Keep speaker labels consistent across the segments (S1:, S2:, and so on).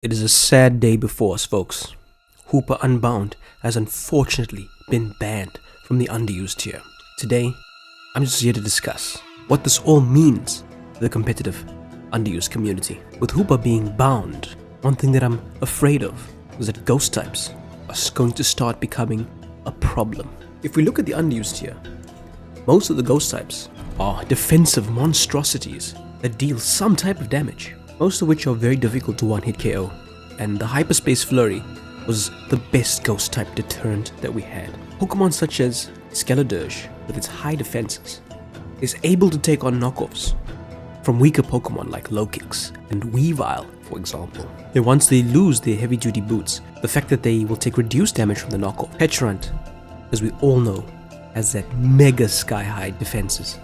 S1: It is a sad day before us, folks. Hoopa-Unbound has unfortunately been banned from the underused tier. Today, I'm just here to discuss what this all means for the competitive underused community. With Hoopa being bound, one thing that I'm afraid of is that ghost types are going to start becoming a problem. If we look at the underused tier, most of the ghost types are defensive monstrosities that deal some type of damage, most of which are very difficult to one-hit KO, and the Hyperspace Flurry was the best ghost type deterrent that we had. Pokemon such as Skeledirge, with its high defenses, is able to take on knockoffs from weaker Pokemon like Lokix and Weavile, for example. And once they lose their heavy-duty boots, the fact that they will take reduced damage from the knockoff. Petrant, as we all know, has that mega sky-high defenses.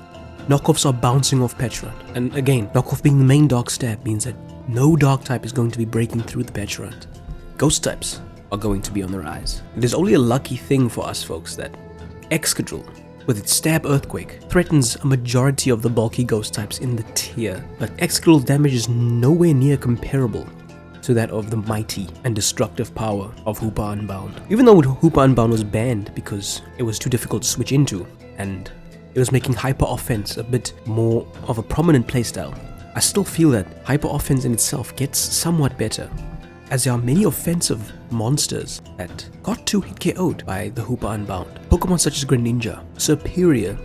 S1: Knockoffs are bouncing off Petrant, and again, knockoff being the main dark stab means that no dark type is going to be breaking through the Petrant. Ghost types are going to be on the rise. It is only a lucky thing for us folks that Excadrill, with its Stab Earthquake, threatens a majority of the bulky ghost types in the tier, but Excadrill's damage is nowhere near comparable to that of the mighty and destructive power of Hoopa-Unbound. Even though Hoopa-Unbound was banned because it was too difficult to switch into, and it was making Hyper Offense a bit more of a prominent playstyle, I still feel that Hyper Offense in itself gets somewhat better, as there are many offensive monsters that got 2-hit KO'd by the Hoopa-Unbound. Pokemon such as Greninja, Serperior,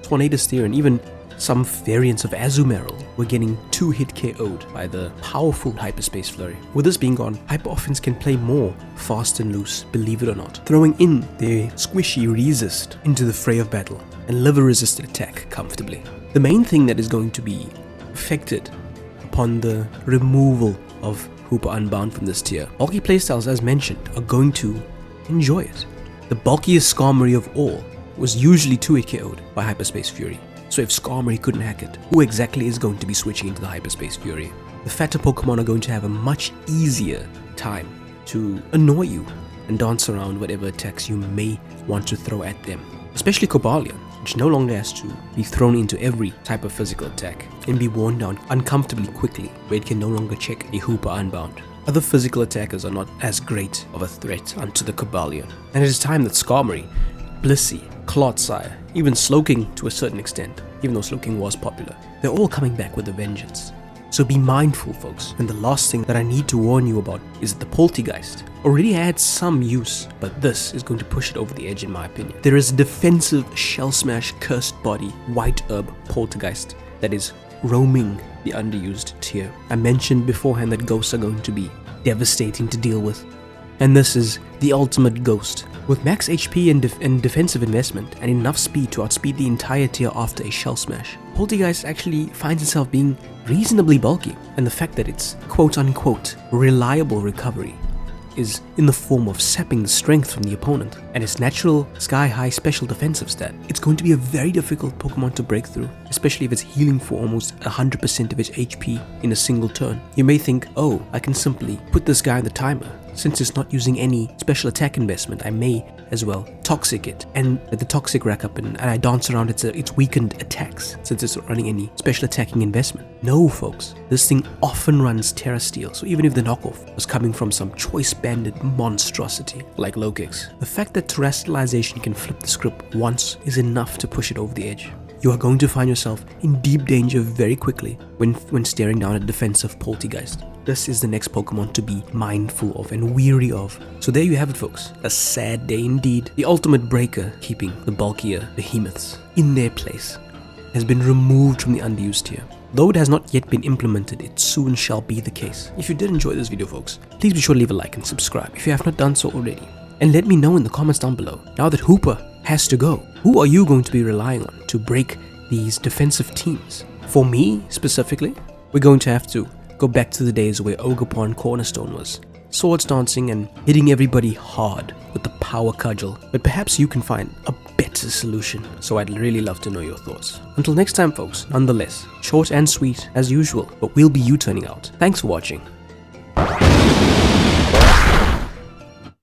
S1: Tornadus, and even some variants of Azumarill were getting 2-hit KO'd by the powerful Hyperspace Flurry. With this being gone, Hyper Offense can play more fast and loose, believe it or not, throwing in their squishy resist into the fray of battle and live a resisted attack comfortably. The main thing that is going to be affected upon the removal of Hoopa-Unbound from this tier, Bulky Playstyles, as mentioned, are going to enjoy it. The bulkiest Skarmory of all was usually 2-hit KO'd by Hyperspace Fury. So if Skarmory couldn't hack it, who exactly is going to be switching into the Hyperspace Fury? The fatter Pokemon are going to have a much easier time to annoy you and dance around whatever attacks you may want to throw at them. Especially Cobalion, which no longer has to be thrown into every type of physical attack and be worn down uncomfortably quickly, where it can no longer check a Hoopa-Unbound. Other physical attackers are not as great of a threat unto the Cobalion, and it is time that Skarmory, Blissey, Clodsire, even Slowking to a certain extent, even though Slowking was popular, they're all coming back with a vengeance. So be mindful, folks. And the last thing that I need to warn you about is that the Poltegeist already had some use, but this is going to push it over the edge in my opinion. There is a defensive Shell Smash Cursed Body White Herb Poltegeist that is roaming the underused tier. I mentioned beforehand that ghosts are going to be devastating to deal with, and this is the ultimate ghost. With max HP and defensive investment and enough speed to outspeed the entire tier after a Shell Smash, Poltegeist actually finds itself being reasonably bulky, and the fact that its quote-unquote reliable recovery is in the form of sapping the strength from the opponent and its natural sky-high special defensive stat, it's going to be a very difficult Pokemon to break through, especially if it's healing for almost 100% of its HP in a single turn. You may think, oh, I can simply put this guy on the timer. Since it's not using any special attack investment, I may as well Toxic it and let the Toxic rack up and I dance around its weakened attacks since it's not running any special attacking investment. No, folks, this thing often runs Terra Steel, so even if the knockoff was coming from some choice-banded monstrosity like Lokix, the fact that Terrestrialization can flip the script once is enough to push it over the edge. You are going to find yourself in deep danger very quickly when staring down a defensive Poltegeist. This is the next Pokemon to be mindful of and weary of. So there you have it, folks. A sad day indeed. The ultimate breaker, keeping the bulkier behemoths in their place, has been removed from the underused tier. Though it has not yet been implemented, it soon shall be the case. If you did enjoy this video, folks, please be sure to leave a like and subscribe if you have not done so already. And let me know in the comments down below, now that Hoopa has to go, who are you going to be relying on to break these defensive teams? For me, specifically, we're going to have to go back to the days where Ogerpon Cornerstone was. Swords dancing and hitting everybody hard with the power cudgel. But perhaps you can find a better solution, so I'd really love to know your thoughts. Until next time, folks, nonetheless, short and sweet as usual, but we'll be U-turning out. Thanks for watching.